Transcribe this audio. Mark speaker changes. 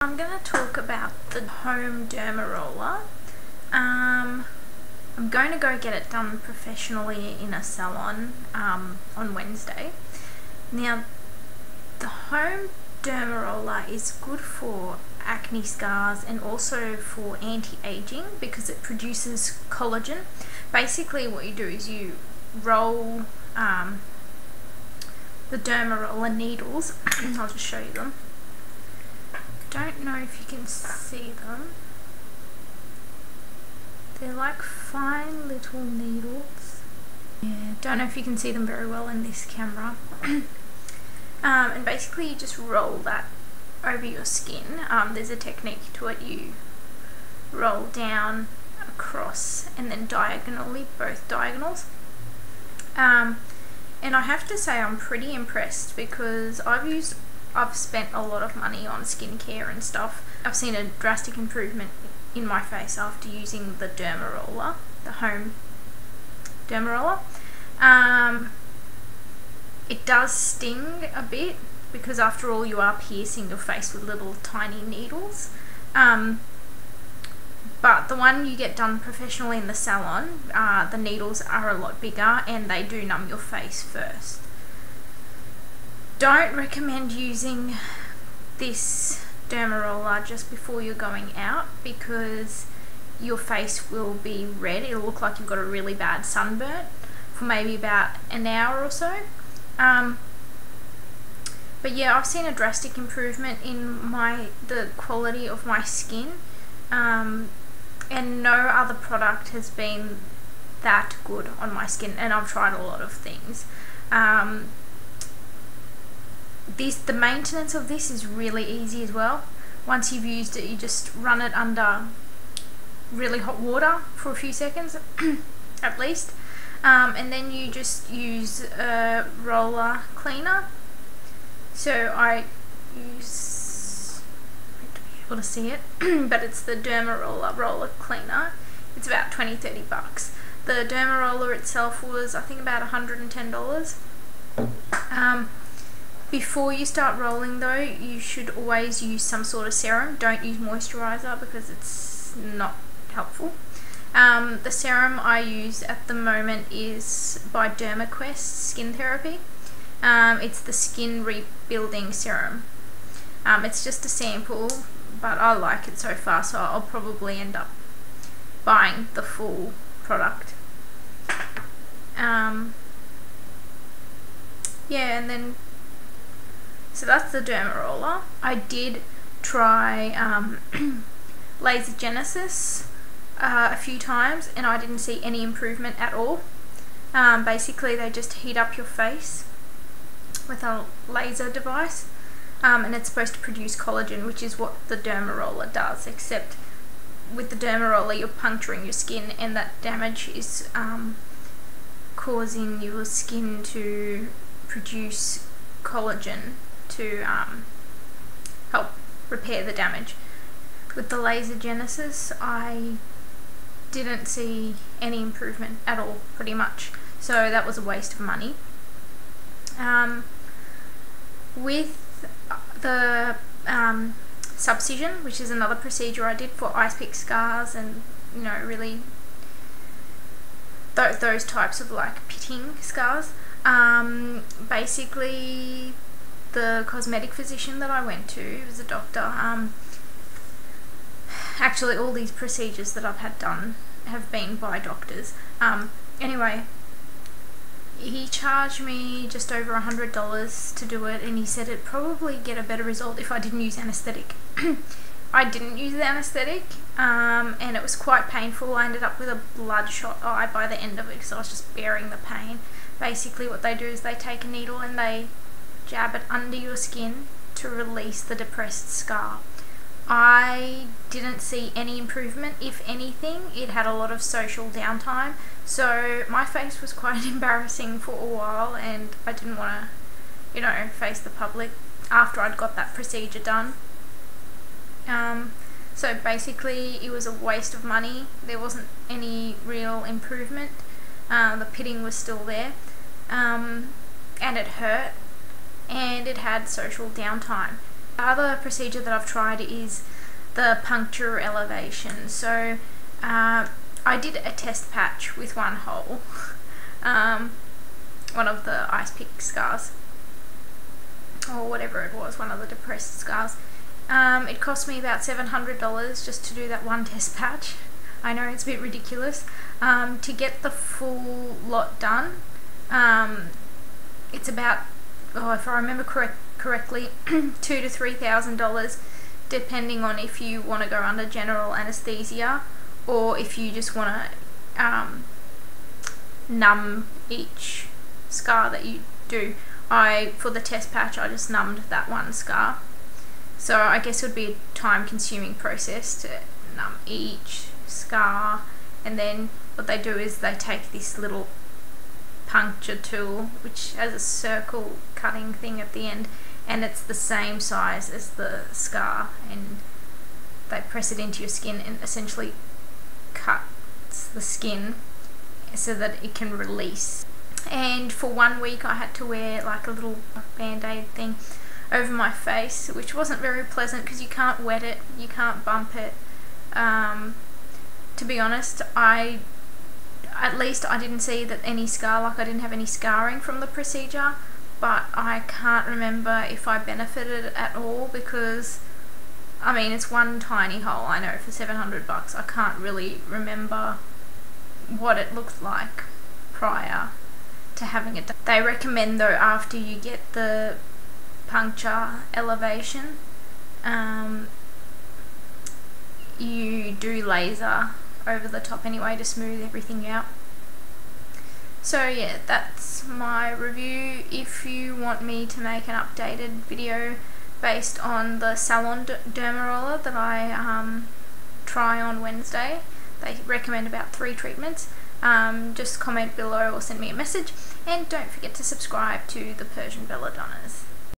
Speaker 1: I'm going to talk about the home Dermaroller. I'm going to go get it done professionally in a salon on Wednesday. Now, the home Dermaroller is good for acne scars and also for anti-aging because it produces collagen. Basically what you do is you roll the Dermaroller needles. I'll just show you them. Don't know if you can see them. They're like fine little needles. Yeah, don't know if you can see them very well in this camera. And basically you just roll that over your skin. There's a technique to it. You roll down, across, and then diagonally, both diagonals. And I have to say I'm pretty impressed because I've spent a lot of money on skincare and stuff. I've seen a drastic improvement in my face after using the Dermaroller, the home Dermaroller. It does sting a bit because after all you are piercing your face with little tiny needles. But the one you get done professionally in the salon, the needles are a lot bigger and they do numb your face first. Don't recommend using this Dermaroller just before you're going out because your face will be red. It'll look like you've got a really bad sunburn for maybe about an hour or so. But yeah, I've seen a drastic improvement in the quality of my skin, and no other product has been that good on my skin, and I've tried a lot of things. The maintenance of this is really easy as well. Once you've used it, you just run it under really hot water for a few seconds at least, and then you just use a roller cleaner. So I use, to be able to see it, but it's the Dermaroller roller cleaner. It's about 20-30 bucks. The Dermaroller itself was I think about $110. Before you start rolling though, you should always use some sort of serum. Don't use moisturizer because it's not helpful. The serum I use at the moment is by Dermaquest Skin Therapy. It's the skin rebuilding serum. It's just a sample, but I like it so far, so I'll probably end up buying the full product. Yeah, and then so that's the Dermaroller. I did try Laser Genesis a few times and I didn't see any improvement at all. Basically they just heat up your face with a laser device, and it's supposed to produce collagen, which is what the Dermaroller does, except with the Dermaroller you're puncturing your skin and that damage is causing your skin to produce collagen to help repair the damage. With the Laser Genesis I didn't see any improvement at all, pretty much, so that was a waste of money. With the Subcision, which is another procedure I did for ice pick scars and really those types of like pitting scars, basically the cosmetic physician that I went to was a doctor. Actually all these procedures that I've had done have been by doctors. Anyway, he charged me just over $100 to do it, and he said it'd probably get a better result if I didn't use anesthetic. I didn't use the anesthetic, and it was quite painful. I ended up with a bloodshot eye by the end of it because I was just bearing the pain. Basically what they do is they take a needle and they jab it under your skin to release the depressed scar. I didn't see any improvement. If anything, it had a lot of social downtime, so my face was quite embarrassing for a while and I didn't want to face the public after I'd got that procedure done. So basically it was a waste of money. There wasn't any real improvement. The pitting was still there, and it hurt and it had social downtime. The other procedure that I've tried is the Puncture Elevation. So I did a test patch with one hole, one of the ice pick scars, or whatever it was, one of the depressed scars. It cost me about $700 just to do that one test patch. I know it's a bit ridiculous. To get the full lot done, it's about, if I remember correctly, $2,000 to $3,000, depending on if you want to go under general anesthesia or if you just want to numb each scar that you do. For the test patch, I just numbed that one scar. So I guess it would be a time-consuming process to numb each scar, and then what they do is they take this little puncture tool which has a circle cutting thing at the end, and it's the same size as the scar, and they press it into your skin and essentially cuts the skin so that it can release. And for 1 week I had to wear like a little band-aid thing over my face, which wasn't very pleasant because you can't wet it, you can't bump it. To be honest, at least I didn't see that any scar, like I didn't have any scarring from the procedure, but I can't remember if I benefited at all, because I mean, it's one tiny hole, I know, for $700. I can't really remember what it looked like prior to having it done. They recommend though, after you get the puncture elevation, you do laser over the top anyway to smooth everything out. So yeah, that's my review. If you want me to make an updated video based on the salon Dermaroller that I try on Wednesday, they recommend about 3 treatments, just comment below or send me a message, and don't forget to subscribe to the Persian Belladonnas.